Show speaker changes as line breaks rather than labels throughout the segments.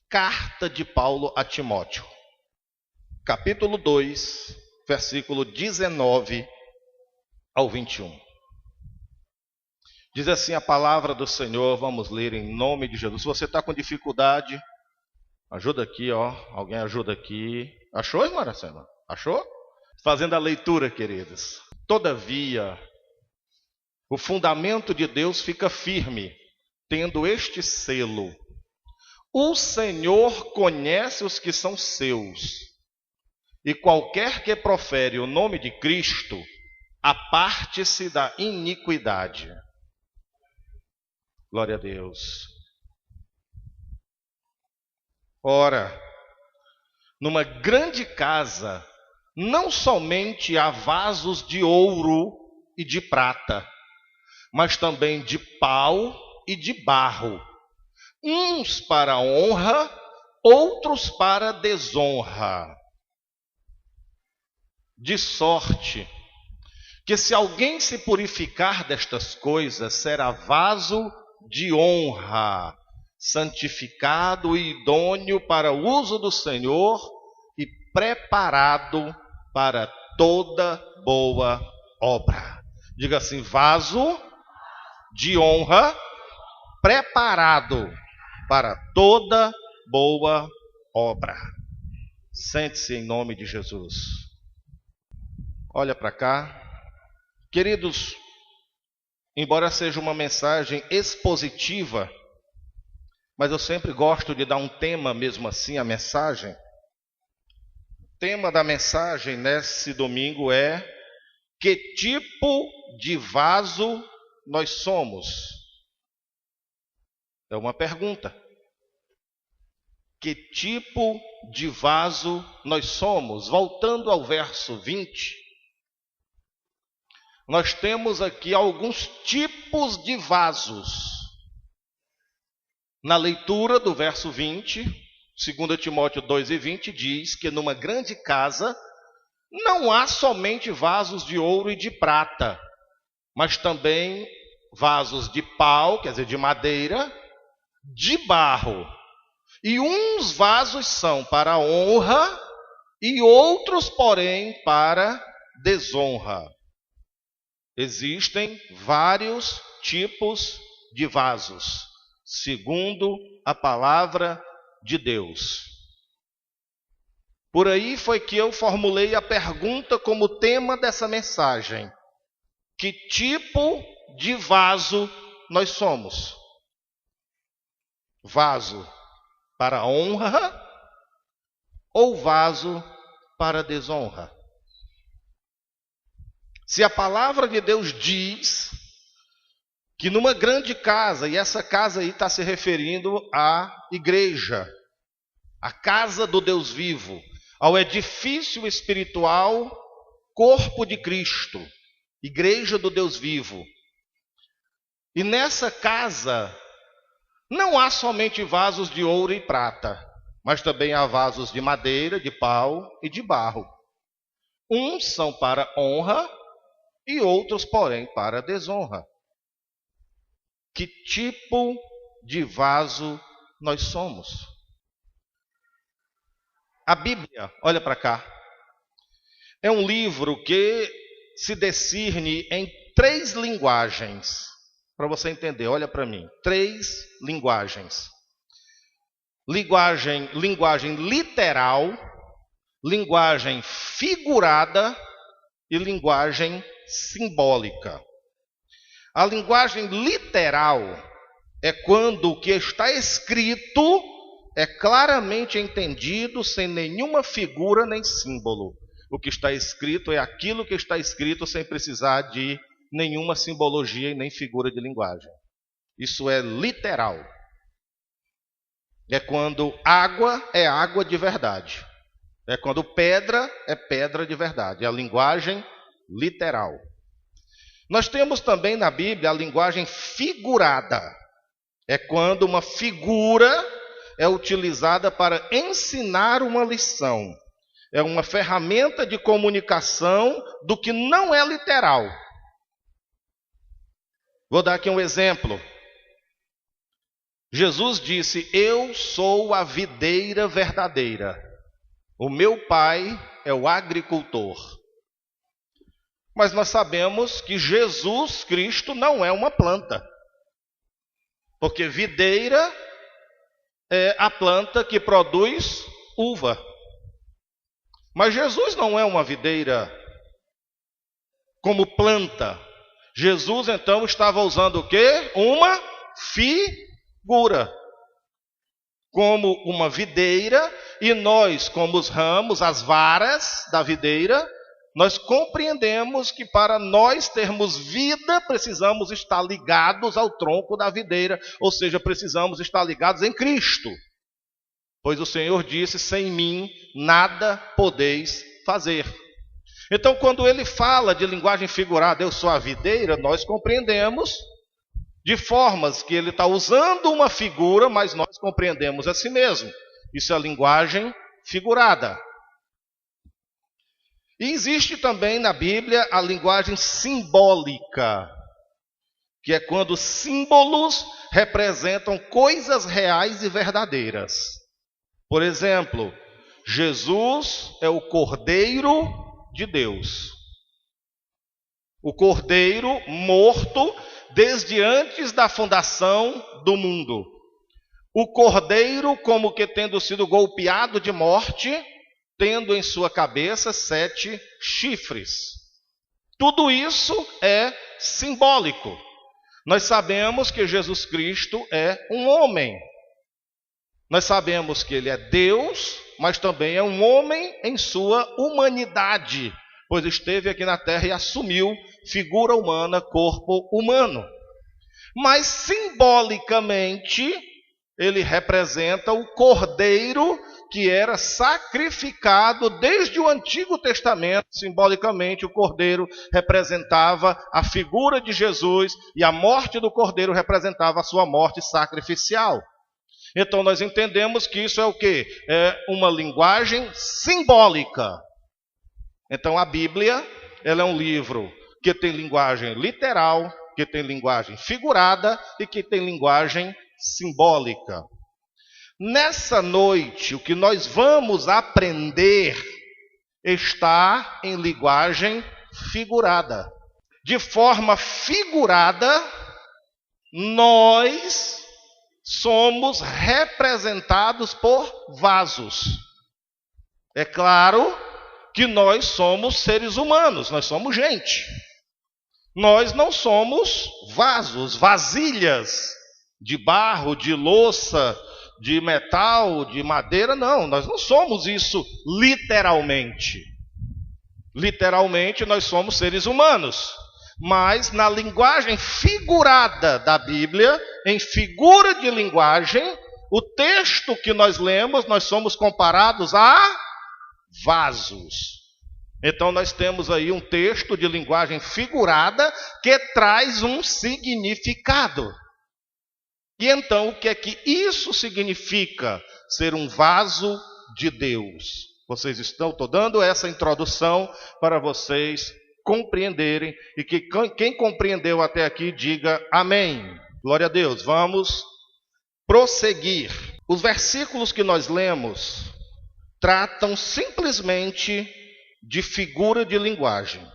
Carta de Paulo a Timóteo, capítulo 2, versículo 19 ao 21. Diz assim a palavra do Senhor, vamos ler em nome de Jesus. Se você está com dificuldade, ajuda aqui, ó. Alguém ajuda aqui. Achou, irmã Aracema? Achou? Fazendo a leitura, queridos. Todavia, o fundamento de Deus fica firme, tendo este selo: o Senhor conhece os que são seus, e qualquer que profere o nome de Cristo, aparte-se da iniquidade. Glória a Deus. Ora, numa grande casa, não somente há vasos de ouro e de prata, mas também de pau e de barro, uns para honra, outros para desonra. De sorte que, se alguém se purificar destas coisas, será vaso de honra, santificado e idôneo para o uso do Senhor e preparado para toda boa obra. Diga assim: vaso de honra, preparado para toda boa obra. Sente-se em nome de Jesus. Olha para cá. Queridos, embora seja uma mensagem expositiva, mas eu sempre gosto de dar um tema mesmo assim à mensagem. O tema da mensagem nesse domingo é: que tipo de vaso nós somos? É uma pergunta. Que tipo de vaso nós somos? Voltando ao verso 20, nós temos aqui alguns tipos de vasos. Na leitura do verso 20, 2 Timóteo 2:20, diz que numa grande casa não há somente vasos de ouro e de prata, mas também vasos de pau, quer dizer, de madeira, de barro. E uns vasos são para honra e outros, porém, para desonra. Existem vários tipos de vasos, segundo a palavra de Deus. Por aí foi que eu formulei a pergunta como tema dessa mensagem: que tipo de vaso nós somos? Vaso para honra ou vaso para desonra? Se a palavra de Deus diz que numa grande casa, e essa casa aí está se referindo à igreja, à casa do Deus vivo, ao edifício espiritual, corpo de Cristo, igreja do Deus vivo. E nessa casa não há somente vasos de ouro e prata, mas também há vasos de madeira, de pau e de barro. Uns são para honra e outros, porém, para desonra. Que tipo de vaso nós somos? A Bíblia, olha para cá, é um livro que se discerne em 3 linguagens. Para você entender, olha para mim. 3 linguagens. Linguagem literal, linguagem figurada e linguagem simbólica. A linguagem literal é quando o que está escrito é claramente entendido, sem nenhuma figura nem símbolo. O que está escrito é aquilo que está escrito, sem precisar de nenhuma simbologia e nem figura de linguagem. Isso é literal. É quando água é água de verdade. É quando pedra é pedra de verdade. É a linguagem literal. Nós temos também na Bíblia a linguagem figurada. É quando uma figura é utilizada para ensinar uma lição. É uma ferramenta de comunicação do que não é literal. Vou dar aqui um exemplo. Jesus disse: eu sou a videira verdadeira. O meu pai é o agricultor. Mas nós sabemos que Jesus Cristo não é uma planta. Porque videira é a planta que produz uva. Mas Jesus não é uma videira como planta. Jesus então estava usando o quê? Uma figura. Como uma videira, e nós, como os ramos, as varas da videira, nós compreendemos que para nós termos vida, precisamos estar ligados ao tronco da videira, ou seja, precisamos estar ligados em Cristo. Pois o Senhor disse: sem mim nada podeis fazer. Então, quando ele fala de linguagem figurada, eu sou a videira, nós compreendemos de formas que ele está usando uma figura, mas nós compreendemos a si mesmo. Isso é linguagem figurada. E existe também na Bíblia a linguagem simbólica, que é quando símbolos representam coisas reais e verdadeiras. Por exemplo, Jesus é o Cordeiro de Deus. O Cordeiro morto desde antes da fundação do mundo. O Cordeiro como que tendo sido golpeado de morte, tendo em sua cabeça 7 chifres. Tudo isso é simbólico. Nós sabemos que Jesus Cristo é um homem. Nós sabemos que ele é Deus, mas também é um homem em sua humanidade, pois esteve aqui na terra e assumiu figura humana, corpo humano. Mas simbolicamente, ele representa o Cordeiro que era sacrificado desde o Antigo Testamento. Simbolicamente, o Cordeiro representava a figura de Jesus e a morte do Cordeiro representava a sua morte sacrificial. Então nós entendemos que isso é o quê? É uma linguagem simbólica. Então a Bíblia, ela é um livro que tem linguagem literal, que tem linguagem figurada e que tem linguagem simbólica. Nessa noite, o que nós vamos aprender está em linguagem figurada. De forma figurada, nós somos representados por vasos. É claro que nós somos seres humanos, nós somos gente. Nós não somos vasos, vasilhas de barro, de louça, de metal, de madeira, não. Nós não somos isso literalmente. Literalmente nós somos seres humanos. Mas na linguagem figurada da Bíblia, em figura de linguagem, o texto que nós lemos, nós somos comparados a vasos. Então nós temos aí um texto de linguagem figurada que traz um significado. E então o que é que isso significa, ser um vaso de Deus? Vocês estão, estou dando essa introdução para vocês compreenderem, e que quem compreendeu até aqui diga amém. Glória a Deus. Vamos prosseguir. Os versículos que nós lemos tratam simplesmente de figura de linguagem.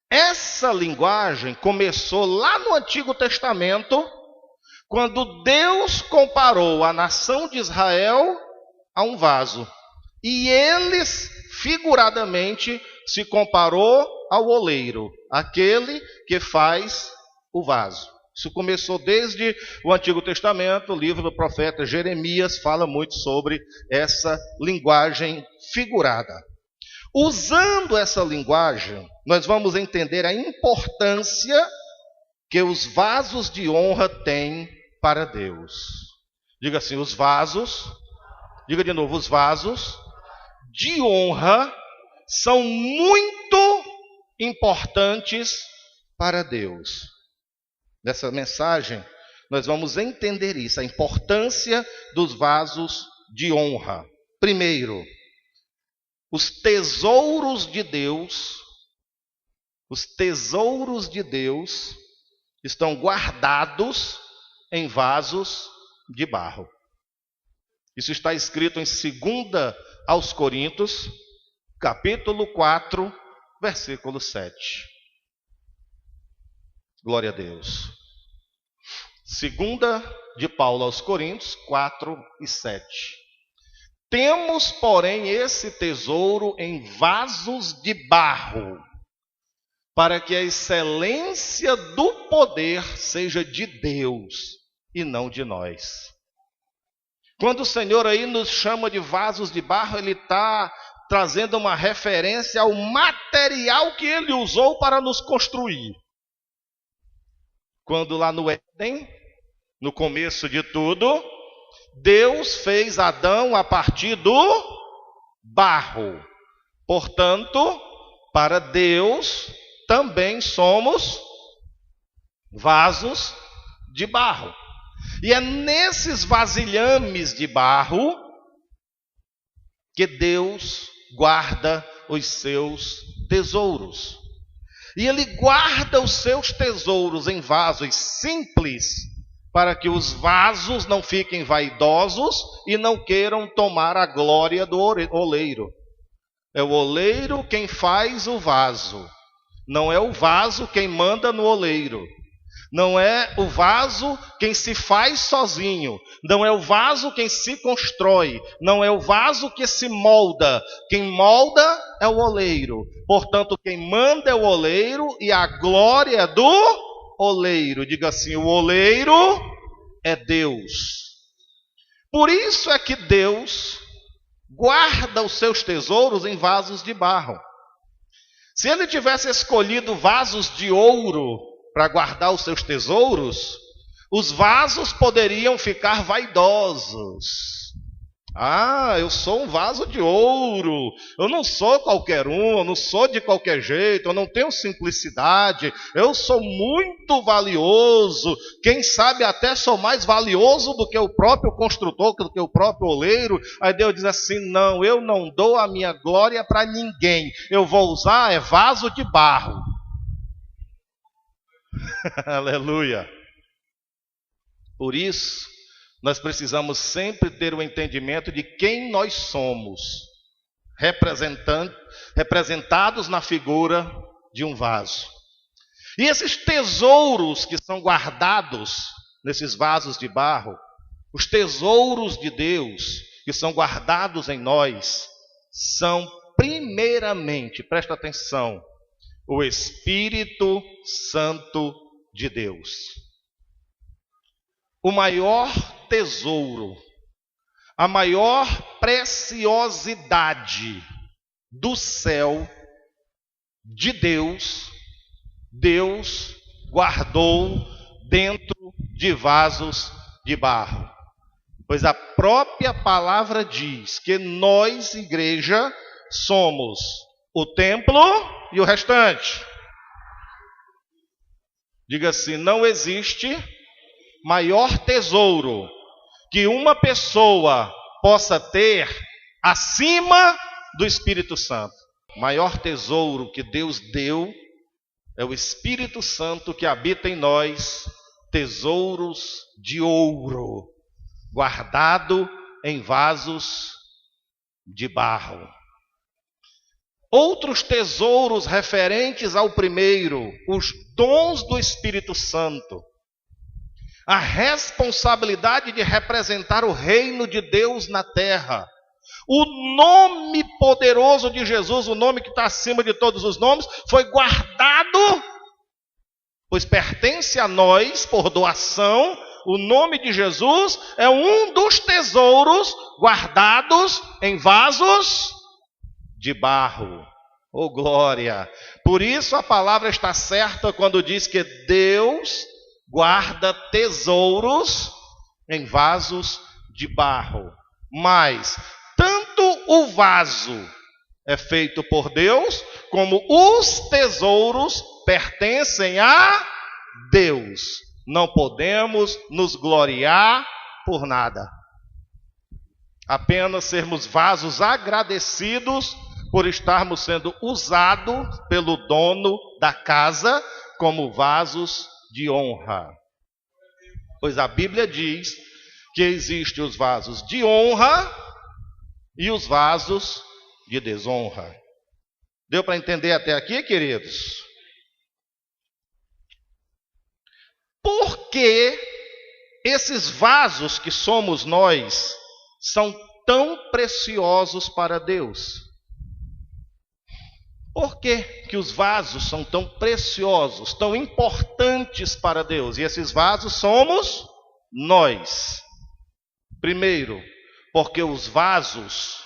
Essa linguagem começou lá no Antigo Testamento, quando Deus comparou a nação de Israel a um vaso. E eles, figuradamente, se comparou ao oleiro, aquele que faz o vaso. Isso começou desde o Antigo Testamento. O livro do profeta Jeremias fala muito sobre essa linguagem figurada. Usando essa linguagem, nós vamos entender a importância que os vasos de honra têm para Deus. Diga assim, os vasos, diga de novo, os vasos de honra são muito importantes para Deus. Nessa mensagem, nós vamos entender isso, a importância dos vasos de honra. Primeiro, os tesouros de Deus estão guardados em vasos de barro. Isso está escrito em 2 aos Coríntios, capítulo 4, versículo 7. Glória a Deus. 2 de Paulo aos Coríntios, 4 e 7. Temos, porém, esse tesouro em vasos de barro, para que a excelência do poder seja de Deus e não de nós. Quando o Senhor aí nos chama de vasos de barro, Ele está trazendo uma referência ao material que Ele usou para nos construir. Quando lá no Éden, no começo de tudo, Deus fez Adão a partir do barro. Portanto, para Deus também somos vasos de barro. E é nesses vasilhames de barro que Deus guarda os seus tesouros. E Ele guarda os seus tesouros em vasos simples, para que os vasos não fiquem vaidosos e não queiram tomar a glória do oleiro. É o oleiro quem faz o vaso, não é o vaso quem manda no oleiro. Não é o vaso quem se faz sozinho. Não é o vaso quem se constrói. Não é o vaso que se molda. Quem molda é o oleiro. Portanto, quem manda é o oleiro e a glória é do oleiro. Diga assim, o oleiro é Deus. Por isso é que Deus guarda os seus tesouros em vasos de barro. Se Ele tivesse escolhido vasos de ouro para guardar os seus tesouros, os vasos poderiam ficar vaidosos. Ah, eu sou um vaso de ouro, eu não sou qualquer um, eu não sou de qualquer jeito, eu não tenho simplicidade, eu sou muito valioso, quem sabe até sou mais valioso do que o próprio construtor, do que o próprio oleiro. Aí Deus diz assim, não, eu não dou a minha glória para ninguém, eu vou usar vaso de barro. Aleluia. Por isso, nós precisamos sempre ter o entendimento de quem nós somos, representados na figura de um vaso. E esses tesouros que são guardados nesses vasos de barro, os tesouros de Deus que são guardados em nós, são primeiramente, presta atenção, o Espírito Santo de Deus. O maior tesouro, a maior preciosidade do céu de Deus, Deus guardou dentro de vasos de barro. Pois a própria palavra diz que nós, igreja, somos o templo e o restante. Diga assim, não existe maior tesouro que uma pessoa possa ter acima do Espírito Santo. O maior tesouro que Deus deu é o Espírito Santo que habita em nós, tesouros de ouro, guardado em vasos de barro. Outros tesouros referentes ao primeiro, os dons do Espírito Santo, a responsabilidade de representar o reino de Deus na terra, o nome poderoso de Jesus, o nome que está acima de todos os nomes, foi guardado, pois pertence a nós por doação. O nome de Jesus é um dos tesouros guardados em vasos de barro. Oh, glória! Por isso a palavra está certa quando diz que Deus guarda tesouros em vasos de barro. Mas tanto o vaso é feito por Deus, como os tesouros pertencem a Deus. Não podemos nos gloriar por nada. Apenas sermos vasos agradecidos por estarmos sendo usados pelo dono da casa como vasos de honra. Pois a Bíblia diz que existem os vasos de honra e os vasos de desonra. Deu para entender até aqui, queridos? Por que esses vasos que somos nós são tão preciosos para Deus? Por que os vasos são tão preciosos, tão importantes para Deus? E esses vasos somos nós. Primeiro, porque os vasos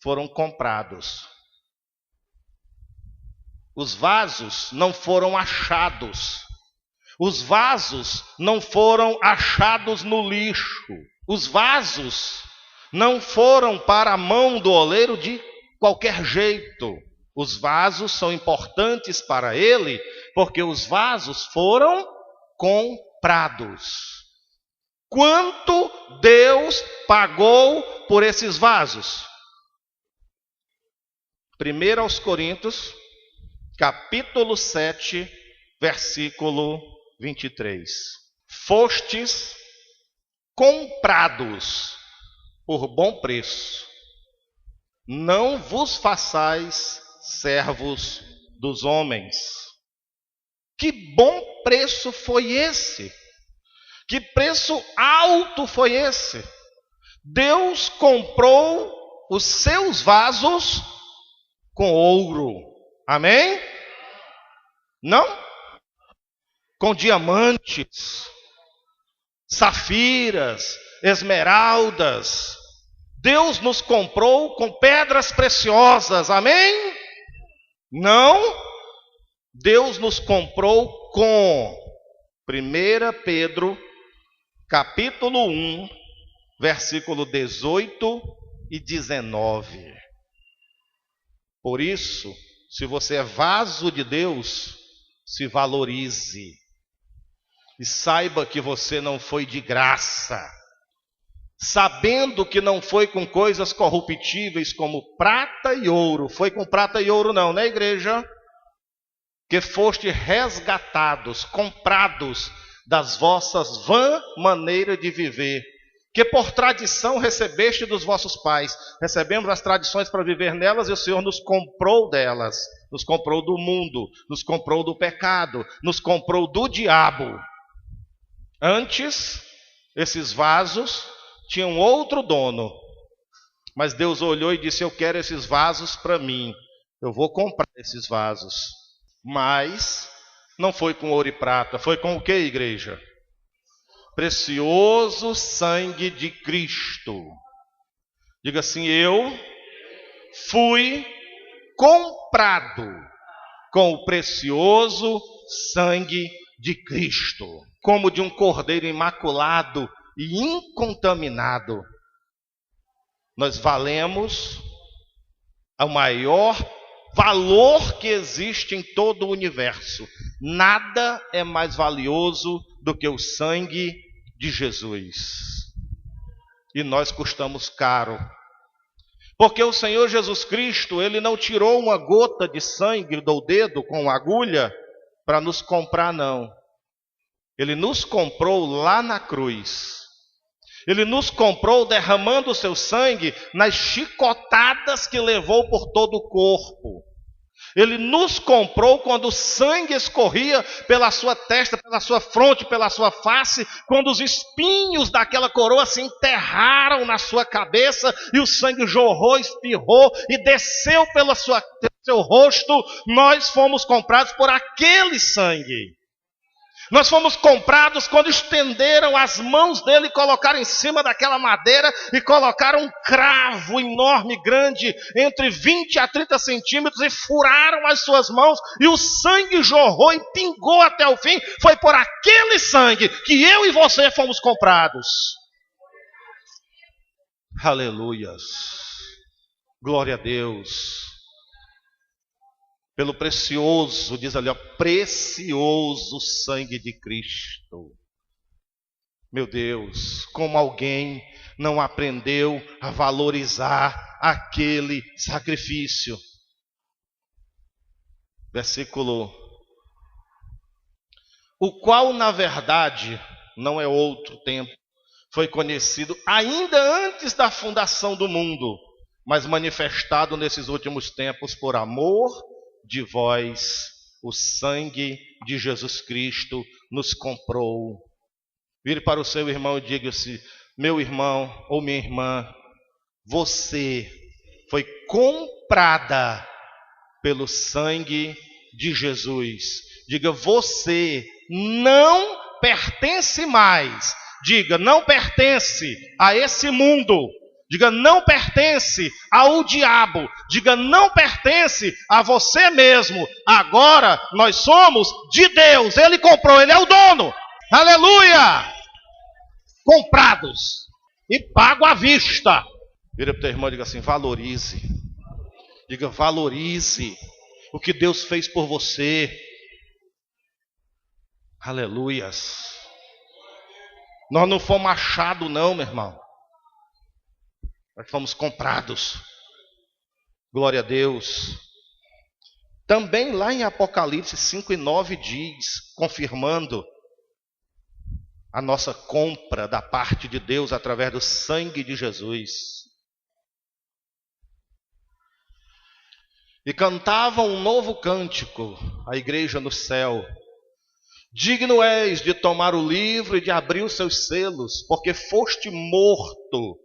foram comprados. Os vasos não foram achados. Os vasos não foram achados no lixo. Os vasos não foram para a mão do oleiro de qualquer jeito. Os vasos são importantes para ele, porque os vasos foram comprados. Quanto Deus pagou por esses vasos? 1 aos Coríntios, capítulo 7, versículo 23. Fostes comprados por bom preço. Não vos façais servos dos homens. Que bom preço foi esse? Que preço alto foi esse? Deus comprou os seus vasos com ouro. Amém? Não? Com diamantes, safiras, esmeraldas. Deus nos comprou com pedras preciosas. Amém? Não. Deus nos comprou com 1 Pedro, capítulo 1, versículo 18 e 19. Por isso, se você é vaso de Deus, se valorize. E saiba que você não foi de graça. Sabendo que não foi com coisas corruptíveis como prata e ouro. Foi com prata e ouro não, né, igreja? Que foste resgatados, comprados das vossas vã maneira de viver, que por tradição recebeste dos vossos pais. Recebemos as tradições para viver nelas e o Senhor nos comprou delas. Nos comprou do mundo, nos comprou do pecado, nos comprou do diabo. Antes, esses vasos tinham outro dono, mas Deus olhou e disse: eu quero esses vasos para mim, eu vou comprar esses vasos. Mas não foi com ouro e prata, foi com o que, igreja? Precioso sangue de Cristo. Diga assim: eu fui comprado com o precioso sangue de Cristo, como de um cordeiro imaculado e incontaminado. Nós valemos o maior valor que existe em todo o universo. Nada é mais valioso do que o sangue de Jesus. E nós custamos caro. Porque o Senhor Jesus Cristo, Ele não tirou uma gota de sangue do dedo com uma agulha para nos comprar, não. Ele nos comprou lá na cruz. Ele nos comprou derramando o seu sangue nas chicotadas que levou por todo o corpo. Ele nos comprou quando o sangue escorria pela sua testa, pela sua fronte, pela sua face, quando os espinhos daquela coroa se enterraram na sua cabeça e o sangue jorrou, espirrou e desceu pelo seu rosto. Nós fomos comprados por aquele sangue. Nós fomos comprados quando estenderam as mãos dele e colocaram em cima daquela madeira e colocaram um cravo enorme, grande, entre 20 a 30 centímetros, e furaram as suas mãos e o sangue jorrou e pingou até o fim. Foi por aquele sangue que eu e você fomos comprados. Aleluias. Glória a Deus. Pelo precioso, diz ali, precioso sangue de Cristo. Meu Deus, como alguém não aprendeu a valorizar aquele sacrifício. Versículo: o qual, na verdade, não é outro tempo. Foi conhecido ainda antes da fundação do mundo, mas manifestado nesses últimos tempos por amor de vós. O sangue de Jesus Cristo nos comprou. Vire para o seu irmão e diga-se: meu irmão ou minha irmã, você foi comprada pelo sangue de Jesus. Diga: você não pertence mais. Diga: não pertence a esse mundo. Diga: não pertence ao diabo. Diga: não pertence a você mesmo. Agora nós somos de Deus. Ele comprou, Ele é o dono. Aleluia! Comprados e pago à vista. Vira para o teu irmão e diga assim: valorize. Diga: valorize o que Deus fez por você. Aleluias. Nós não fomos achados não, meu irmão. Nós fomos comprados. Glória a Deus. Também lá em Apocalipse 5:9 diz, confirmando a nossa compra da parte de Deus através do sangue de Jesus. E cantavam um novo cântico, a igreja no céu. Digno és de tomar o livro e de abrir os seus selos, porque foste morto,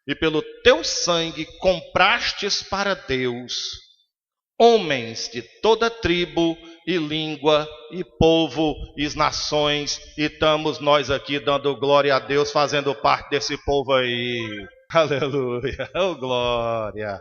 e pelo teu sangue comprastes para Deus homens de toda tribo e língua e povo e nações, e estamos nós aqui dando glória a Deus, fazendo parte desse povo aí. Aleluia, oh glória.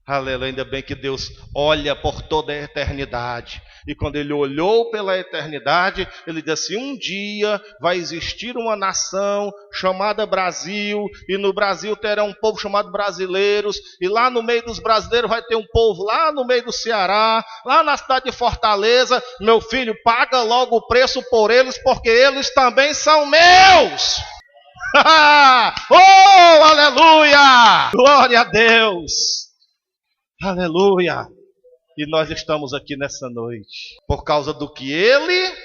Aleluia, ainda bem que Deus olha por toda a eternidade. E quando Ele olhou pela eternidade, Ele disse assim: um dia vai existir uma nação chamada Brasil, e no Brasil terá um povo chamado brasileiros, e lá no meio dos brasileiros vai ter um povo lá no meio do Ceará, lá na cidade de Fortaleza. Meu filho, paga logo o preço por eles, porque eles também são meus. Oh, aleluia! Glória a Deus! Aleluia! E nós estamos aqui nessa noite por causa do que Ele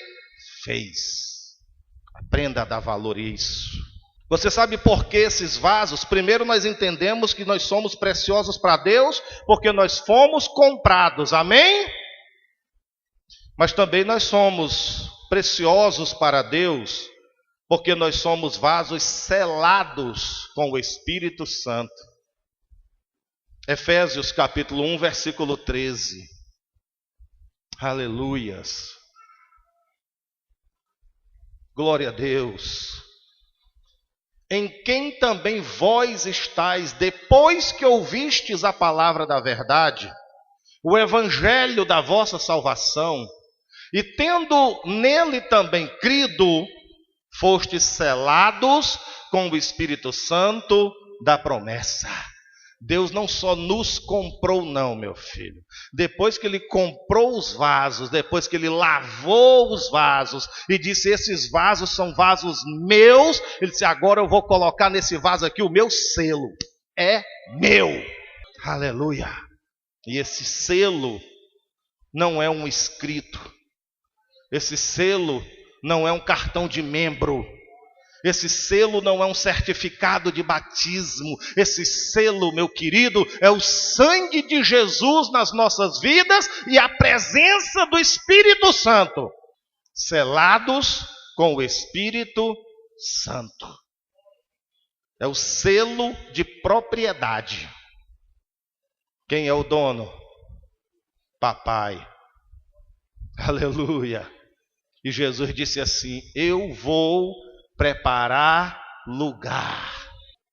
fez. Aprenda a dar valor a isso. Você sabe por que esses vasos? Primeiro nós entendemos que nós somos preciosos para Deus, porque nós fomos comprados, amém? Mas também nós somos preciosos para Deus, porque nós somos vasos selados com o Espírito Santo. Efésios capítulo 1, versículo 13. Aleluias. Glória a Deus. Em quem também vós estáis, depois que ouvistes a palavra da verdade, o evangelho da vossa salvação, e tendo nele também crido, fostes selados com o Espírito Santo da promessa. Deus não só nos comprou não, meu filho. Depois que Ele comprou os vasos, depois que Ele lavou os vasos e disse: esses vasos são vasos meus, Ele disse: agora eu vou colocar nesse vaso aqui o meu selo. É meu. Aleluia. E esse selo não é um escrito. Esse selo não é um cartão de membro. Esse selo não é um certificado de batismo. Esse selo, meu querido, é o sangue de Jesus nas nossas vidas e a presença do Espírito Santo. Selados com o Espírito Santo. É o selo de propriedade. Quem é o dono? Papai. Aleluia. E Jesus disse assim: eu vou preparar lugar.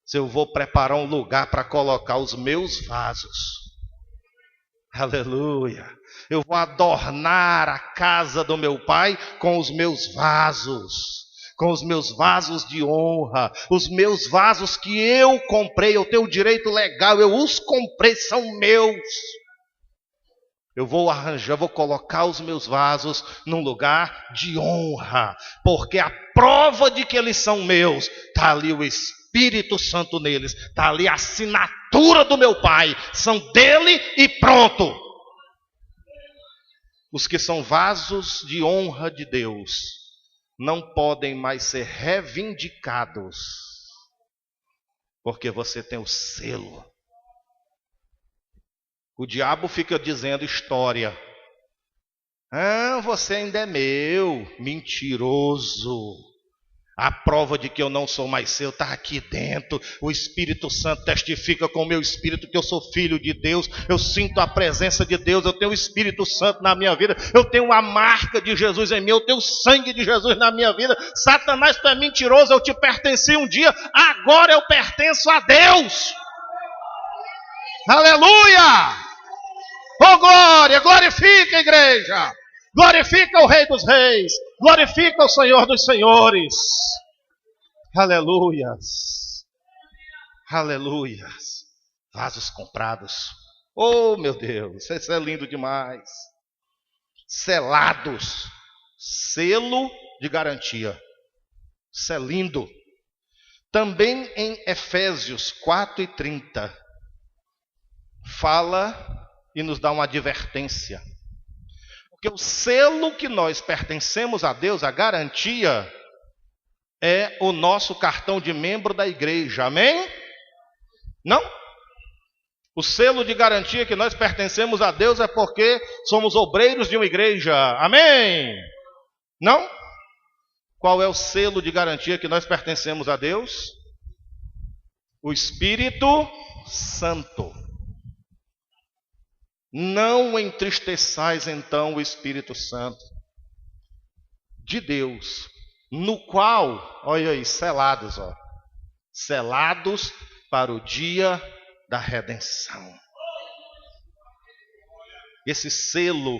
Se eu vou preparar um lugar para colocar os meus vasos. Aleluia. Eu vou adornar a casa do meu pai com os meus vasos. Com os meus vasos de honra. Os meus vasos que eu comprei. Eu tenho o direito legal. Eu os comprei, são meus. Eu vou arranjar, vou colocar os meus vasos num lugar de honra, porque a prova de que eles são meus, está ali o Espírito Santo neles, está ali a assinatura do meu Pai, são dele e pronto. Os que são vasos de honra de Deus, não podem mais ser reivindicados, porque você tem o selo. O diabo fica dizendo história. Você ainda é meu, mentiroso. A prova de que eu não sou mais seu está aqui dentro. O Espírito Santo testifica com o meu espírito que eu sou filho de Deus. Eu sinto a presença de Deus. Eu tenho o Espírito Santo na minha vida. Eu tenho a marca de Jesus em mim. Eu tenho o sangue de Jesus na minha vida. Satanás, tu é mentiroso. Eu te pertenci um dia. Agora eu pertenço a Deus. Aleluia! Oh glória! Glorifica a igreja! Glorifica o Rei dos Reis, glorifica o Senhor dos Senhores. Aleluias, aleluias. Vasos comprados. Oh meu Deus, isso é lindo demais. Selados, selo de garantia. Isso é lindo. Também em Efésios 4:30, fala e nos dá uma advertência. Porque o selo que nós pertencemos a Deus, a garantia, é o nosso cartão de membro da igreja. Amém? Não? O selo de garantia que nós pertencemos a Deus é porque somos obreiros de uma igreja. Amém? Não? Qual é o selo de garantia que nós pertencemos a Deus? O Espírito Santo. Não entristeçais então o Espírito Santo de Deus, no qual, olha aí, selados, selados para o dia da redenção. Esse selo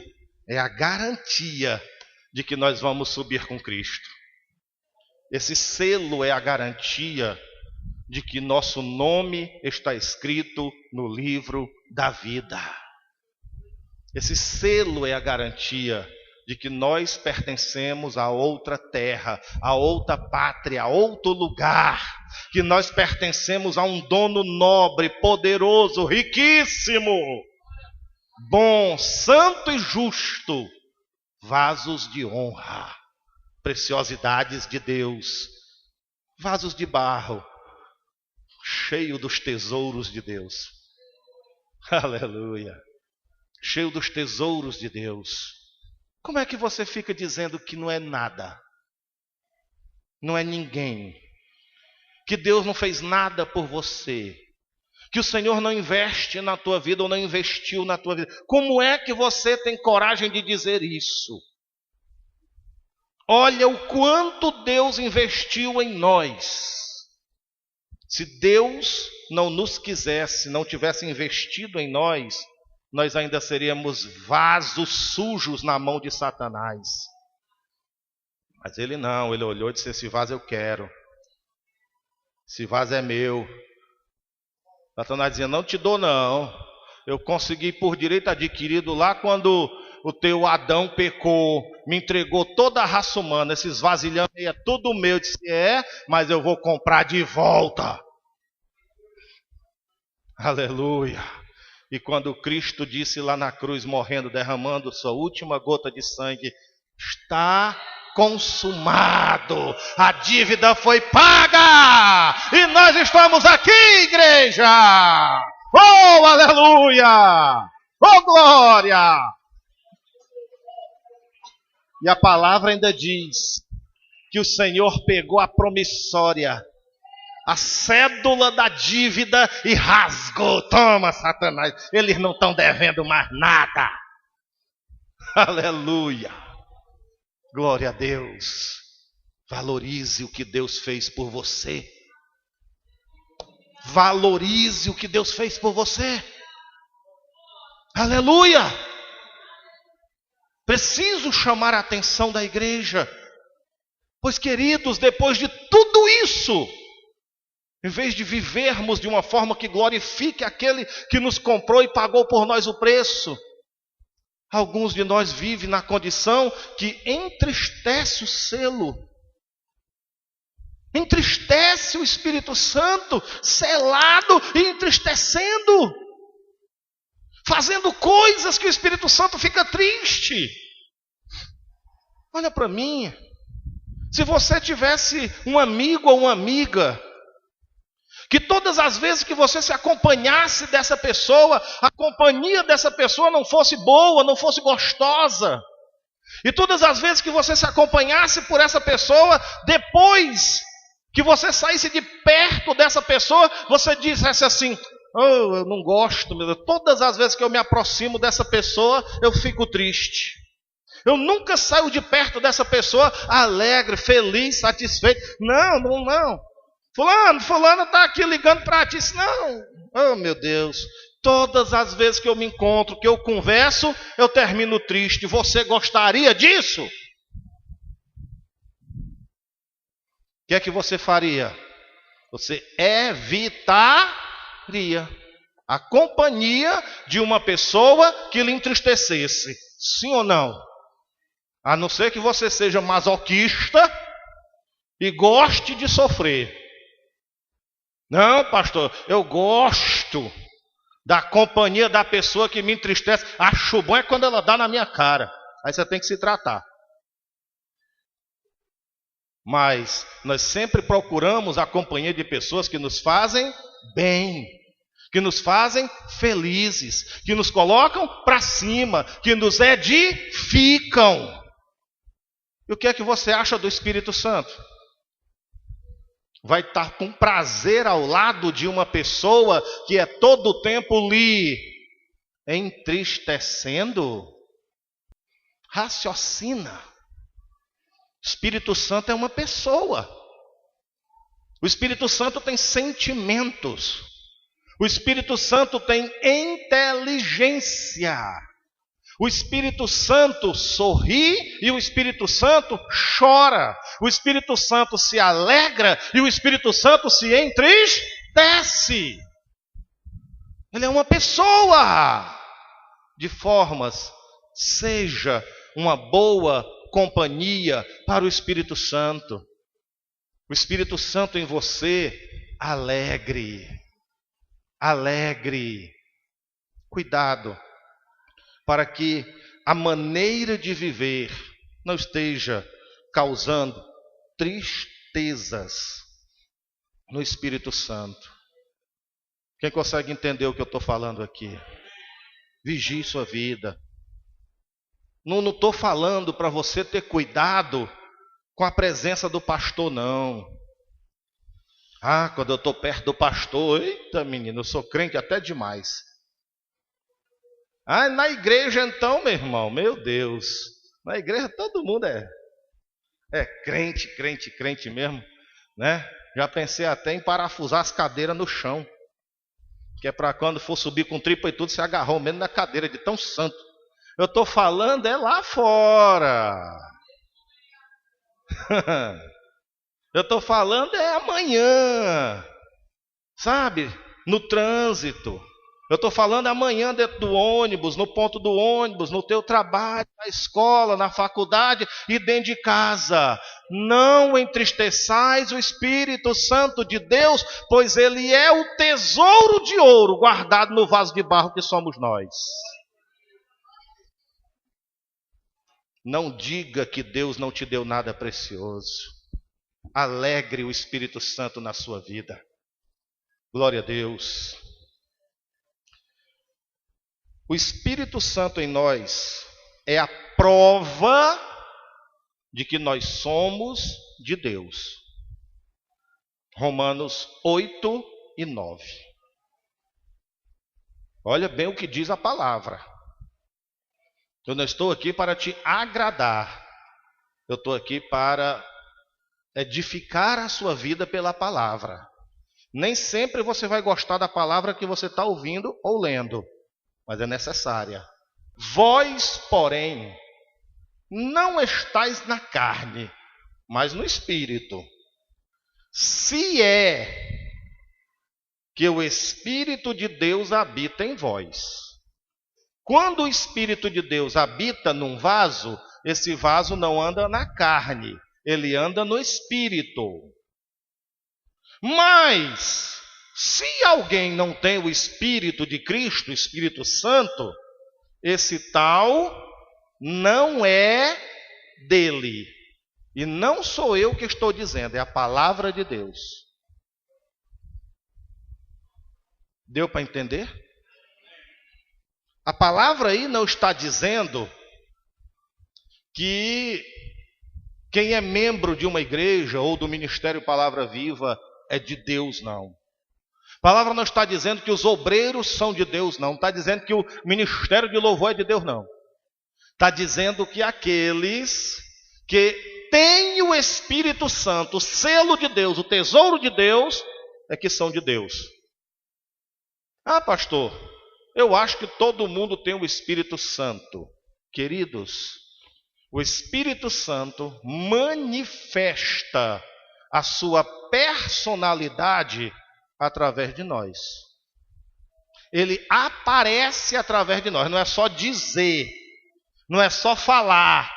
é a garantia de que nós vamos subir com Cristo. Esse selo é a garantia de que nosso nome está escrito no livro da vida. Esse selo é a garantia de que nós pertencemos a outra terra, a outra pátria, a outro lugar, que nós pertencemos a um dono nobre, poderoso, riquíssimo, bom, santo e justo, vasos de honra, preciosidades de Deus, vasos de barro, cheio dos tesouros de Deus. Aleluia! Cheio dos tesouros de Deus. Como é que você fica dizendo que não é nada? Não é ninguém? Que Deus não fez nada por você? Que o Senhor não investe na tua vida ou não investiu na tua vida? Como é que você tem coragem de dizer isso? Olha o quanto Deus investiu em nós. Se Deus não nos quisesse, não tivesse investido em nós, nós ainda seríamos vasos sujos na mão de Satanás. Mas ele não, ele olhou e disse: esse vaso eu quero. Esse vaso é meu. Satanás dizia: não te dou não. Eu consegui por direito adquirido lá quando o teu Adão pecou, me entregou toda a raça humana. Esses vasilhames aí é tudo meu. Eu disse: mas eu vou comprar de volta. Aleluia. E quando Cristo disse lá na cruz, morrendo, derramando sua última gota de sangue: está consumado, a dívida foi paga, e nós estamos aqui, igreja. Oh, aleluia! Oh, glória! E a palavra ainda diz que o Senhor pegou a promissória, a cédula da dívida, e rasgou. Toma, Satanás, eles não estão devendo mais nada. Aleluia. Glória a Deus. Valorize o que Deus fez por você. Valorize o que Deus fez por você. Aleluia. Preciso chamar a atenção da igreja. Pois, queridos, depois de tudo isso, em vez de vivermos de uma forma que glorifique aquele que nos comprou e pagou por nós o preço, alguns de nós vivem na condição que entristece o selo, entristece o Espírito Santo, selado e entristecendo, fazendo coisas que o Espírito Santo fica triste. Olha para mim, Se você tivesse um amigo ou uma amiga, que todas as vezes que você se acompanhasse dessa pessoa, a companhia dessa pessoa não fosse boa, não fosse gostosa. E todas as vezes que você se acompanhasse por essa pessoa, depois que você saísse de perto dessa pessoa, você dissesse assim: oh, eu não gosto, meu Deus. Todas as vezes que eu me aproximo dessa pessoa, eu fico triste. Eu nunca saio de perto dessa pessoa alegre, feliz, satisfeito. Não. Fulano está aqui ligando para ti. Não, oh meu Deus. Todas as vezes que eu me encontro, que eu converso, eu termino triste. Você gostaria disso? O que é que você faria? Você evitaria a companhia de uma pessoa que lhe entristecesse. Sim ou não? A não ser que você seja masoquista e goste de sofrer. Não, pastor, eu gosto da companhia da pessoa que me entristece. Acho bom é quando ela dá na minha cara. Aí você tem que se tratar. Mas nós sempre procuramos a companhia de pessoas que nos fazem bem, que nos fazem felizes, que nos colocam para cima, que nos edificam. E o que é que você acha do Espírito Santo? Vai estar com prazer ao lado de uma pessoa que é todo o tempo lhe entristecendo? Raciocina. O Espírito Santo é uma pessoa. O Espírito Santo tem sentimentos. O Espírito Santo tem inteligência. O Espírito Santo sorri e o Espírito Santo chora. O Espírito Santo se alegra e o Espírito Santo se entristece. Ele é uma pessoa. De formas, seja uma boa companhia para o Espírito Santo. O Espírito Santo em você, alegre. Alegre. Cuidado, para que a maneira de viver não esteja causando tristezas no Espírito Santo. Quem consegue entender o que eu estou falando aqui? Vigie sua vida. Não estou falando para você ter cuidado com a presença do pastor, não. Ah, quando eu estou perto do pastor, eita menino, eu sou crente até demais. Ah, na igreja então, meu irmão, meu Deus. Na igreja todo mundo é crente mesmo, né? Já pensei até em parafusar as cadeiras no chão. Que é para quando for subir com tripa e tudo, você agarrou mesmo na cadeira de tão santo. Eu estou falando é lá fora. Eu estou falando é amanhã. Sabe? No trânsito. Eu estou falando amanhã dentro do ônibus, no ponto do ônibus, no teu trabalho, na escola, na faculdade e dentro de casa. Não entristeçais o Espírito Santo de Deus, pois ele é o tesouro de ouro guardado no vaso de barro que somos nós. Não diga que Deus não te deu nada precioso. Alegre o Espírito Santo na sua vida. Glória a Deus. O Espírito Santo em nós é a prova de que nós somos de Deus. Romanos 8 e 9. Olha bem o que diz a palavra. Eu não estou aqui para te agradar. Eu estou aqui para edificar a sua vida pela palavra. Nem sempre você vai gostar da palavra que você está ouvindo ou lendo, mas é necessária. Vós, porém, não estáis na carne, mas no Espírito. Se é que o Espírito de Deus habita em vós. Quando o Espírito de Deus habita num vaso, esse vaso não anda na carne, ele anda no Espírito. Mas, se alguém não tem o Espírito de Cristo, o Espírito Santo, esse tal não é dele. E não sou eu que estou dizendo, é a palavra de Deus. Deu para entender? A palavra aí não está dizendo que quem é membro de uma igreja ou do Ministério Palavra Viva é de Deus, não. A palavra não está dizendo que os obreiros são de Deus, não. Não está dizendo que o Ministério de Louvor é de Deus, não. Está dizendo que aqueles que têm o Espírito Santo, o selo de Deus, o tesouro de Deus, é que são de Deus. Ah, pastor, eu acho que todo mundo tem o Espírito Santo. Queridos, o Espírito Santo manifesta a sua personalidade através de nós. Ele aparece através de nós, não é só dizer, não é só falar.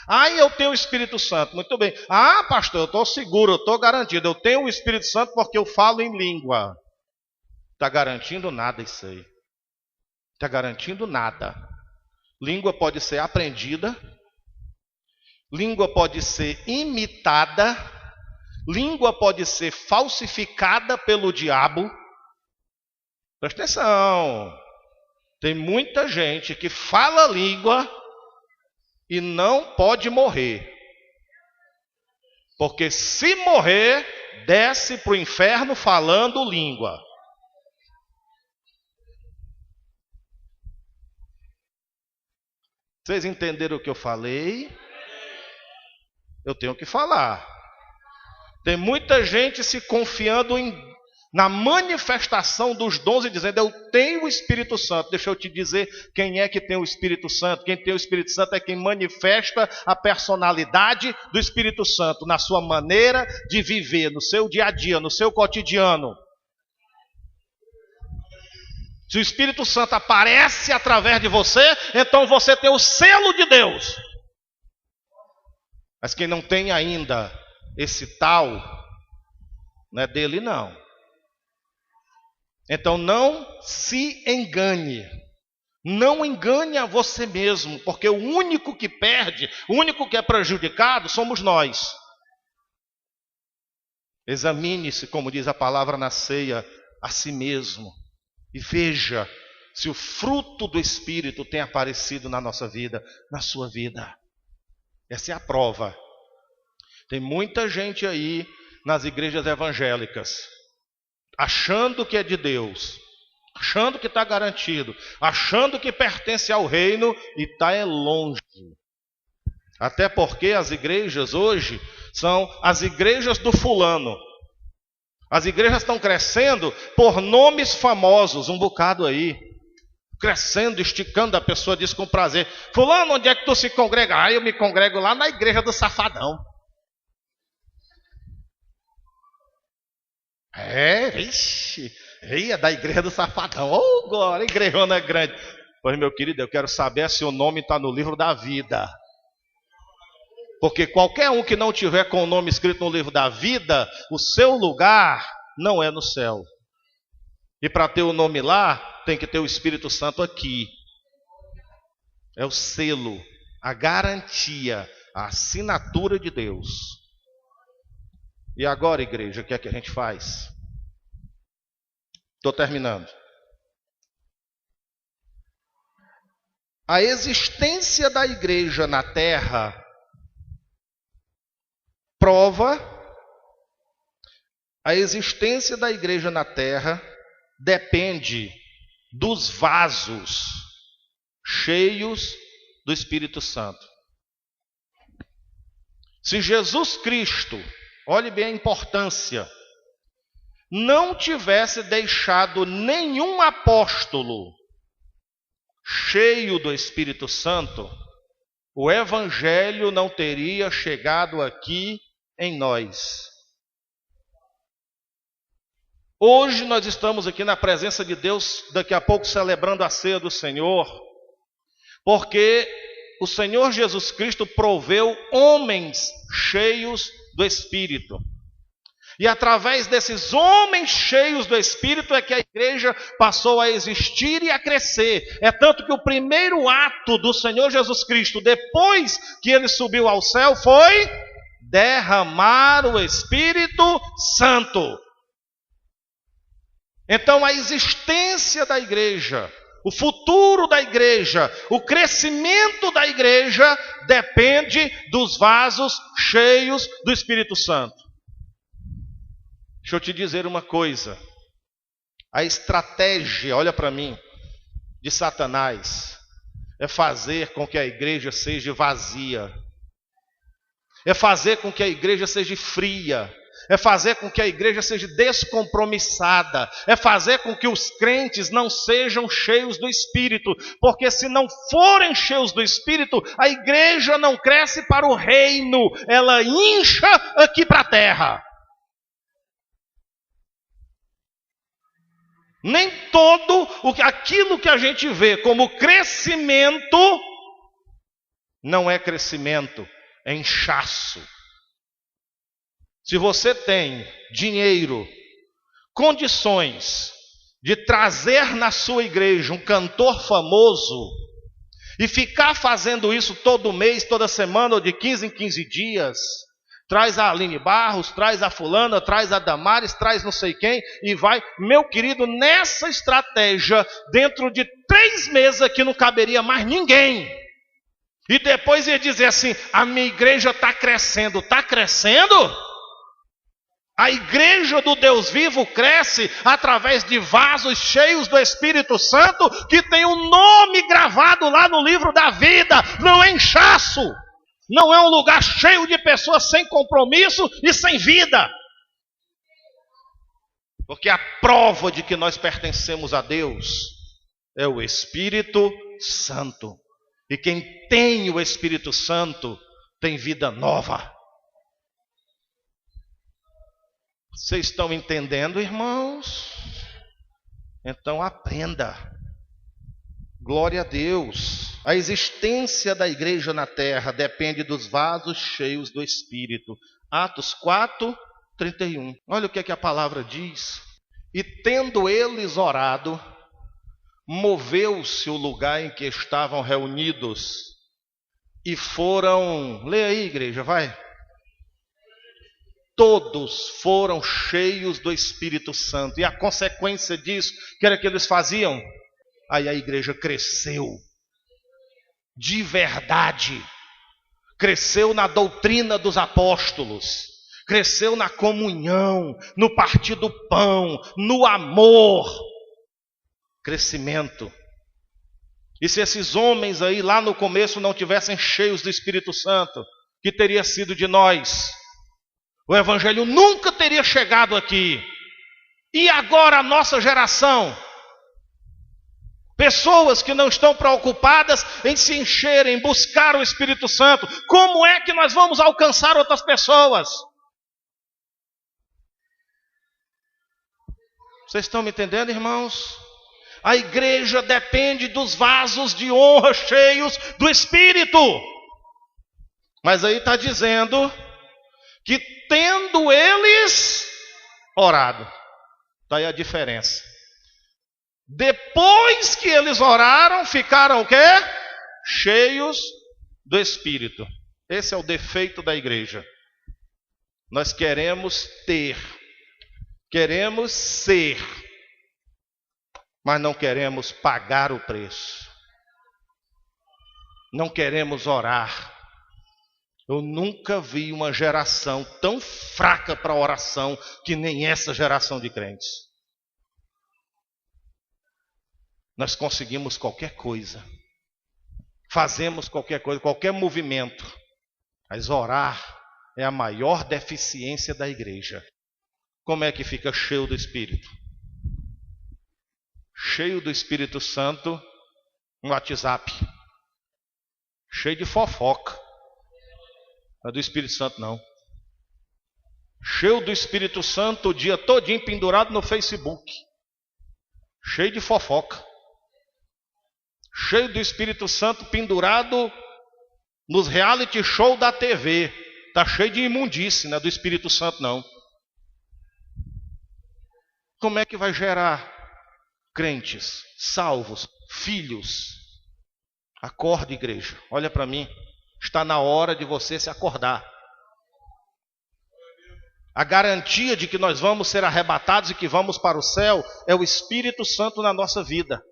Ah, eu tenho o Espírito Santo, muito bem. Ah, pastor, eu estou seguro, eu estou garantido. Eu tenho o Espírito Santo porque eu falo em língua. Está garantindo nada isso aí. Está garantindo nada. Língua pode ser aprendida, língua pode ser imitada, língua pode ser falsificada pelo diabo. Presta atenção. Tem muita gente que fala língua e não pode morrer. Porque se morrer, desce para o inferno falando língua. Vocês entenderam o que eu falei? Eu tenho que falar. Tem muita gente se confiando na manifestação dos dons e dizendo, eu tenho o Espírito Santo. Deixa eu te dizer quem é que tem o Espírito Santo. Quem tem o Espírito Santo é quem manifesta a personalidade do Espírito Santo na sua maneira de viver, no seu dia a dia, no seu cotidiano. Se o Espírito Santo aparece através de você, então você tem o selo de Deus. Mas quem não tem ainda esse tal, não é dele não. Então não se engane. Não engane a você mesmo, porque o único que perde, o único que é prejudicado somos nós. Examine-se, como diz a palavra na ceia, a si mesmo. E veja se o fruto do Espírito tem aparecido na nossa vida, na sua vida. Essa é a prova. Tem muita gente aí nas igrejas evangélicas, achando que é de Deus, achando que está garantido, achando que pertence ao reino e está longe. Até porque as igrejas hoje são as igrejas do fulano. As igrejas estão crescendo por nomes famosos, um bocado aí. Crescendo, esticando, a pessoa diz com prazer, fulano, onde é que tu se congrega? Ah, eu me congrego lá na igreja do Safadão. Ixi, é da igreja do Safadão. Oh, glória, igrejona grande. Pois, meu querido, eu quero saber se o nome está no livro da vida. Porque qualquer um que não tiver com o nome escrito no livro da vida, o seu lugar não é no céu. E para ter o nome lá, tem que ter o Espírito Santo aqui. É o selo, a garantia, a assinatura de Deus. E agora, igreja, o que é que a gente faz? Estou terminando. A existência da igreja na terra prova, a existência da igreja na terra depende dos vasos cheios do Espírito Santo. Se Jesus Cristo, olhe bem a importância, não tivesse deixado nenhum apóstolo cheio do Espírito Santo, o Evangelho não teria chegado aqui em nós. Hoje nós estamos aqui na presença de Deus, daqui a pouco celebrando a ceia do Senhor, porque o Senhor Jesus Cristo proveu homens cheios do Espírito. E através desses homens cheios do Espírito é que a igreja passou a existir e a crescer. É tanto que o primeiro ato do Senhor Jesus Cristo, depois que ele subiu ao céu, foi derramar o Espírito Santo. Então a existência da igreja, o futuro da igreja, o crescimento da igreja depende dos vasos cheios do Espírito Santo. Deixa eu te dizer uma coisa. A estratégia, olha para mim, de Satanás é fazer com que a igreja seja vazia. É fazer com que a igreja seja fria. É fazer com que a igreja seja descompromissada. É fazer com que os crentes não sejam cheios do Espírito. Porque se não forem cheios do Espírito, a igreja não cresce para o reino. Ela incha aqui para a terra. Nem aquilo que a gente vê como crescimento, não é crescimento, é inchaço. Se você tem dinheiro, condições de trazer na sua igreja um cantor famoso e ficar fazendo isso todo mês, toda semana ou de 15 em 15 dias, traz a Aline Barros, traz a fulana, traz a Damares, traz não sei quem e vai, meu querido, nessa estratégia, dentro de 3 meses aqui não caberia mais ninguém. E depois ia dizer assim, a minha igreja está crescendo. Está crescendo? A igreja do Deus vivo cresce através de vasos cheios do Espírito Santo, que tem um nome gravado lá no livro da vida. Não é inchaço. Não é um lugar cheio de pessoas sem compromisso e sem vida. Porque a prova de que nós pertencemos a Deus é o Espírito Santo. E quem tem o Espírito Santo tem vida nova. Vocês estão entendendo, irmãos? Então aprenda. Glória a Deus. A existência da igreja na terra depende dos vasos cheios do Espírito. Atos 4, 31. Olha o que a palavra diz. E tendo eles orado, moveu-se o lugar em que estavam reunidos e foram... Lê aí, igreja, vai. Todos foram cheios do Espírito Santo. E a consequência disso, que era que eles faziam? Aí a igreja cresceu. De verdade. Cresceu na doutrina dos apóstolos. Cresceu na comunhão, no partir do pão, no amor. Crescimento. E se esses homens aí lá no começo não tivessem cheios do Espírito Santo, que teria sido de nós? O evangelho nunca teria chegado aqui. E agora a nossa geração? Pessoas que não estão preocupadas em se encher, em buscar o Espírito Santo. Como é que nós vamos alcançar outras pessoas? Vocês estão me entendendo, irmãos? A igreja depende dos vasos de honra cheios do Espírito. Mas aí está dizendo que tendo eles orado. Está aí a diferença. Depois que eles oraram, ficaram o quê? Cheios do Espírito. Esse é o defeito da igreja. Nós queremos ter, queremos ser, mas não queremos pagar o preço. Não queremos orar. Eu nunca vi uma geração tão fraca para a oração que nem essa geração de crentes. Nós conseguimos qualquer coisa. Fazemos qualquer coisa, qualquer movimento. Mas orar é a maior deficiência da igreja. Como é que fica cheio do Espírito? Cheio do Espírito Santo no WhatsApp. Cheio de fofoca. Não é do Espírito Santo, não. Cheio do Espírito Santo o dia todinho pendurado no Facebook. Cheio de fofoca. Cheio do Espírito Santo pendurado nos reality show da TV. Está cheio de imundície, não é do Espírito Santo, não. Como é que vai gerar crentes, salvos, filhos? Acorde, igreja. Olha para mim. Está na hora de você se acordar. A garantia de que nós vamos ser arrebatados e que vamos para o céu é o Espírito Santo na nossa vida.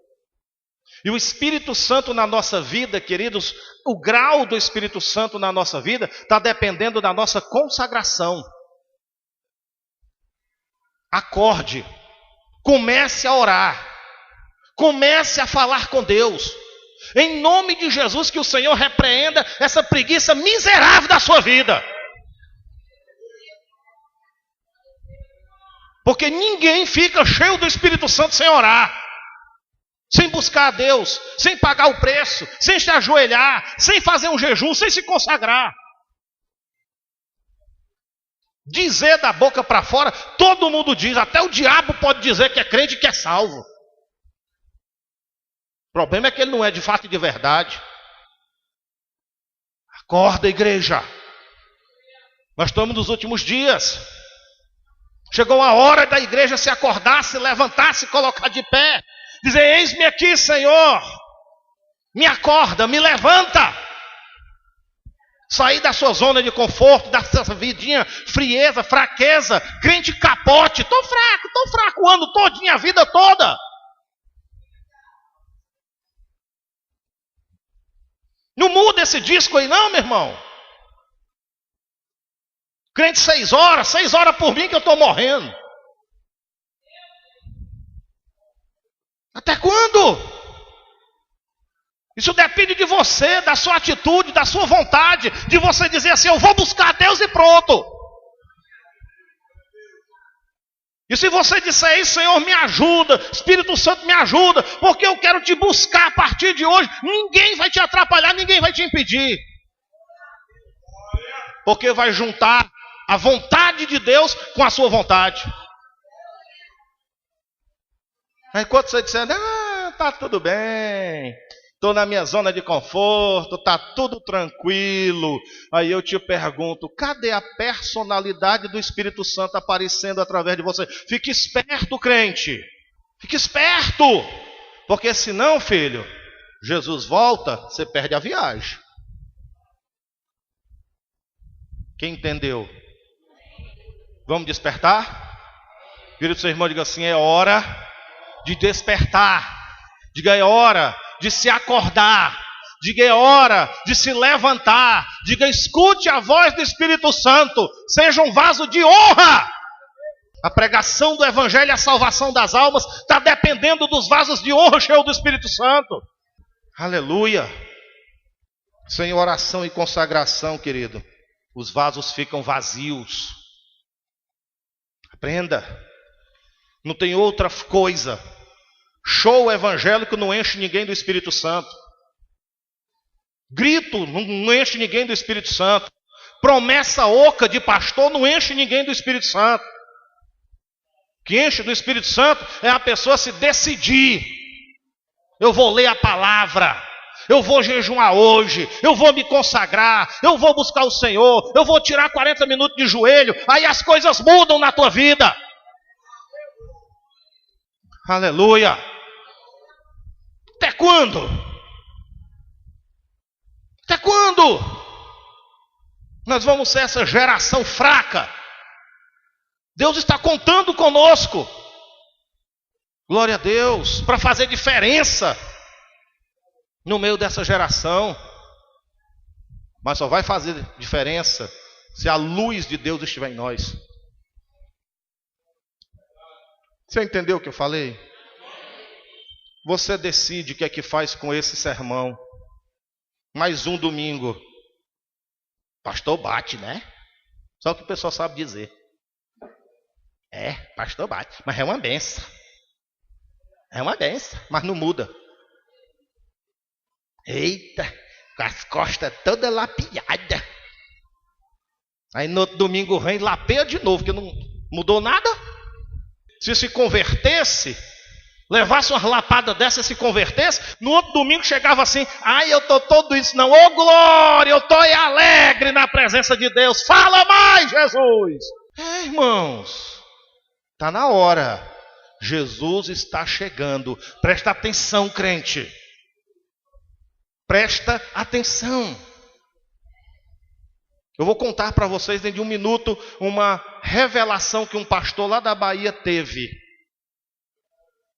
E o Espírito Santo na nossa vida, queridos, o grau do Espírito Santo na nossa vida está dependendo da nossa consagração. Acorde, comece a orar, comece a falar com Deus. Em nome de Jesus, que o Senhor repreenda essa preguiça miserável da sua vida. Porque ninguém fica cheio do Espírito Santo sem orar, sem buscar a Deus, sem pagar o preço, sem se ajoelhar, sem fazer um jejum, sem se consagrar. Dizer da boca para fora, todo mundo diz, até o diabo pode dizer que é crente e que é salvo. O problema é que ele não é de fato e de verdade. Acorda, igreja. Nós estamos nos últimos dias. Chegou a hora da igreja se acordar, se levantar, se colocar de pé. Dizer, eis-me aqui, Senhor. Me acorda, me levanta. Sair da sua zona de conforto, da sua vidinha frieza, fraqueza, crente capote. Estou fraco o ano todinho, a vida toda. Não muda esse disco aí não, meu irmão. Crente 6 horas por mim que eu estou morrendo. Até quando? Isso depende de você, da sua atitude, da sua vontade, de você dizer assim, eu vou buscar Deus e pronto. E se você disser isso, Senhor, me ajuda, Espírito Santo me ajuda, porque eu quero te buscar a partir de hoje, ninguém vai te atrapalhar, ninguém vai te impedir. Porque vai juntar a vontade de Deus com a sua vontade. Aí quando você disser, tá tudo bem, estou na minha zona de conforto, tá tudo tranquilo. Aí eu te pergunto, cadê a personalidade do Espírito Santo aparecendo através de você? Fique esperto, crente. Fique esperto. Porque senão, filho, Jesus volta, você perde a viagem. Quem entendeu? Vamos despertar? Querido seu irmão, diga assim, é hora de despertar. Diga, é hora de se acordar. Diga, é hora de se levantar. Diga, escute a voz do Espírito Santo. Seja um vaso de honra. A pregação do Evangelho e a salvação das almas está dependendo dos vasos de honra cheios do Espírito Santo. Aleluia. Sem oração e consagração, querido, os vasos ficam vazios. Aprenda. Não tem outra coisa. Show evangélico não enche ninguém do Espírito Santo. Grito não enche ninguém do Espírito Santo. Promessa oca de pastor não enche ninguém do Espírito Santo. O que enche do Espírito Santo é a pessoa se decidir. Eu vou ler a palavra. Eu vou jejuar hoje, eu vou me consagrar, eu vou buscar o Senhor, eu vou tirar 40 minutos de joelho, aí as coisas mudam na tua vida. Aleluia. Até quando? Até quando? Nós vamos ser essa geração fraca. Deus está contando conosco. Glória a Deus, para fazer diferença no meio dessa geração. Mas só vai fazer diferença se a luz de Deus estiver em nós. Você entendeu o que eu falei? Você decide o que é que faz com esse sermão. Mais um domingo. Pastor bate, né? Só o que o pessoal sabe dizer. É, pastor bate. Mas é uma benção. É uma benção, mas não muda. Eita, com as costas todas lapiadas. Aí no outro domingo vem lapeia de novo, porque não mudou nada. Se convertesse, levasse uma lapada dessa e se convertesse, no outro domingo chegava assim, ai, eu estou todo isso não, ô glória, eu estou alegre na presença de Deus, fala mais, Jesus. Irmãos, está na hora, Jesus está chegando, presta atenção, crente. Presta atenção. Eu vou contar para vocês dentro de um minuto uma revelação que um pastor lá da Bahia teve.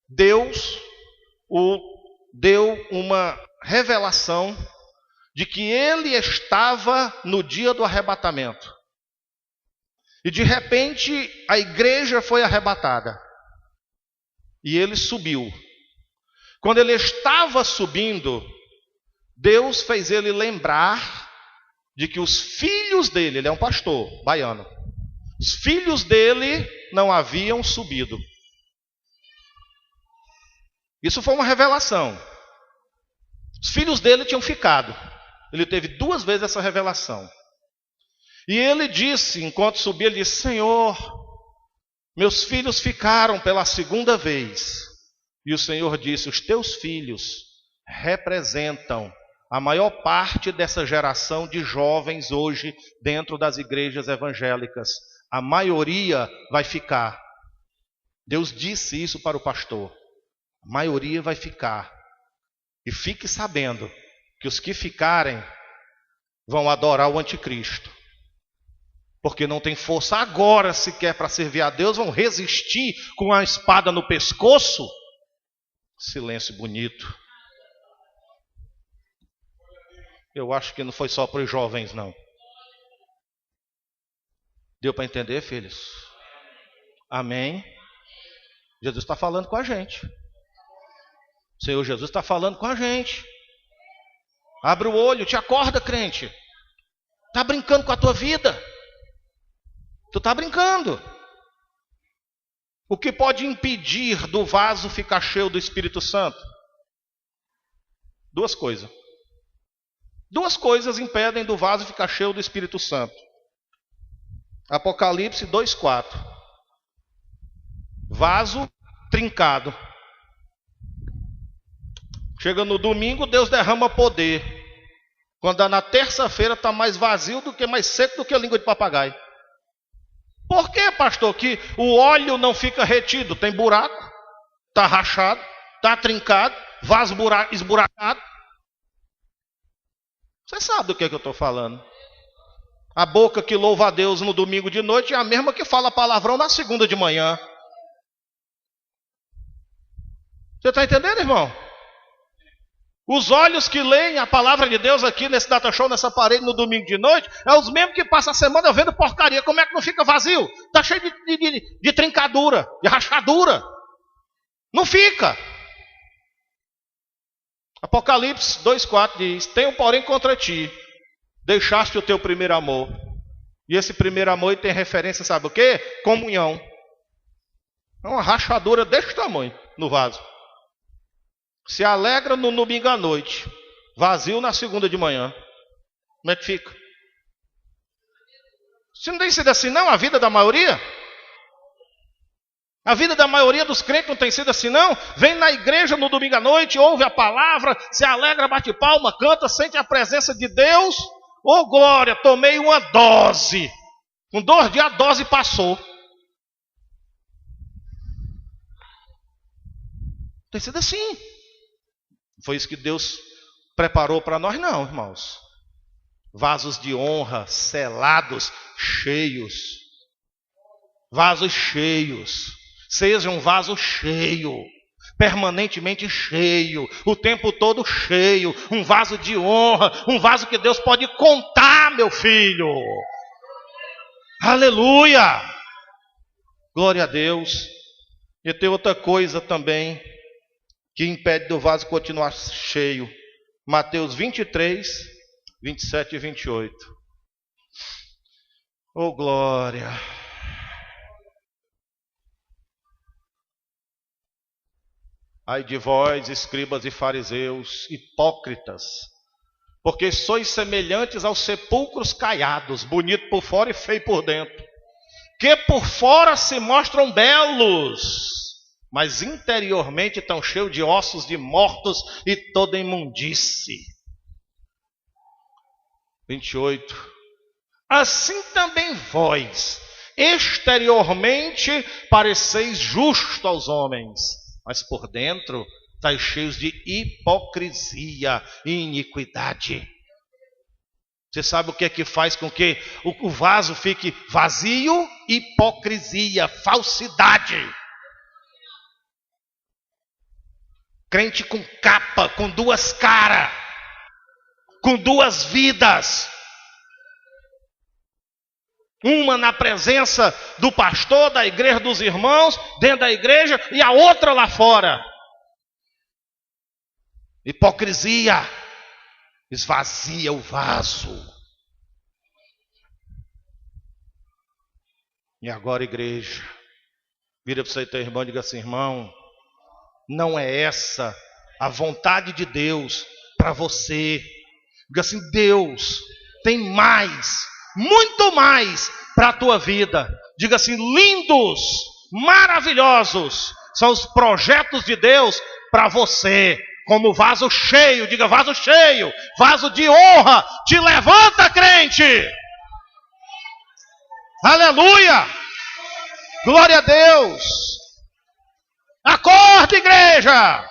Deus o deu uma revelação de que ele estava no dia do arrebatamento. E de repente a igreja foi arrebatada. E ele subiu. Quando ele estava subindo, Deus fez ele lembrar de que os filhos dele, ele é um pastor baiano, os filhos dele não haviam subido. Isso foi uma revelação. Os filhos dele tinham ficado. Ele teve 2 vezes essa revelação. E ele disse, enquanto subia, ele disse: Senhor, meus filhos ficaram pela 2ª vez. E o Senhor disse: os teus filhos representam a maior parte dessa geração de jovens hoje dentro das igrejas evangélicas. A maioria vai ficar. Deus disse isso para o pastor. A maioria vai ficar. E fique sabendo que os que ficarem vão adorar o anticristo. Porque não tem força agora sequer para servir a Deus, vão resistir com a espada no pescoço. Silêncio bonito. Eu acho que não foi só para os jovens, não. Deu para entender, filhos? Amém? Jesus está falando com a gente. O Senhor Jesus está falando com a gente. Abre o olho, te acorda, crente. Está brincando com a tua vida. Tu está brincando. O que pode impedir do vaso ficar cheio do Espírito Santo? 2 coisas. 2 coisas impedem do vaso ficar cheio do Espírito Santo. Apocalipse 2:4. Vaso trincado. Chega no domingo, Deus derrama poder. Quando na terça-feira está mais vazio do que, mais seco do que a língua de papagaio. Por que, pastor, que o óleo não fica retido? Tem buraco, está rachado, está trincado, vaso esburacado. Você sabe do que eu estou falando. A boca que louva a Deus no domingo de noite é a mesma que fala palavrão na segunda de manhã. Você está entendendo, irmão? Os olhos que leem a palavra de Deus aqui nesse data show, nessa parede no domingo de noite, é os mesmos que passam a semana vendo porcaria. Como é que não fica vazio? Está cheio de trincadura, de rachadura. Não fica. Apocalipse 2:4 diz: tenho porém contra ti, deixaste o teu primeiro amor. E esse primeiro amor tem referência, sabe o quê? Comunhão. É uma rachadura desse tamanho no vaso. Se alegra no domingo à noite, vazio na segunda de manhã. Como é que fica? Se não tem sido assim não, a vida da maioria? A vida da maioria dos crentes não tem sido assim não? Vem na igreja no domingo à noite, ouve a palavra, se alegra, bate palma, canta, sente a presença de Deus. Oh glória, tomei uma dose. Com 2 dias a dose passou. Tem sido assim. Foi isso que Deus preparou para nós, não, irmãos. Vasos de honra, selados, cheios. Vasos cheios. Seja um vaso cheio, permanentemente cheio, o tempo todo cheio. Um vaso de honra, um vaso que Deus pode contar, meu filho. Aleluia! Glória a Deus. E tem outra coisa também que impede do vaso continuar cheio. Mateus 23, 27 e 28. Oh, glória! Ai de vós, escribas e fariseus, hipócritas, porque sois semelhantes aos sepulcros caiados, bonito por fora e feio por dentro, que por fora se mostram belos, mas interiormente estão cheios de ossos de mortos e toda imundície. 28. Assim também vós, exteriormente, pareceis justos aos homens, mas por dentro estáis cheios de hipocrisia e iniquidade. Você sabe o que é que faz com que o vaso fique vazio? Hipocrisia, falsidade. Crente com capa, com duas caras, com duas vidas. Uma na presença do pastor, da igreja, dos irmãos, dentro da igreja, e a outra lá fora. Hipocrisia. Esvazia o vaso. E agora, igreja, vira para você, teu irmão, e diga assim: irmão, não é essa a vontade de Deus para você. Diga assim: Deus tem mais, muito mais para a tua vida. Diga assim: lindos, maravilhosos são os projetos de Deus para você. Como vaso cheio, diga vaso cheio, vaso de honra. Te levanta, crente. Aleluia. Glória a Deus. Acorda, igreja.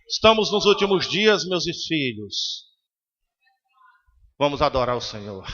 Estamos nos últimos dias, meus filhos. Vamos adorar o Senhor.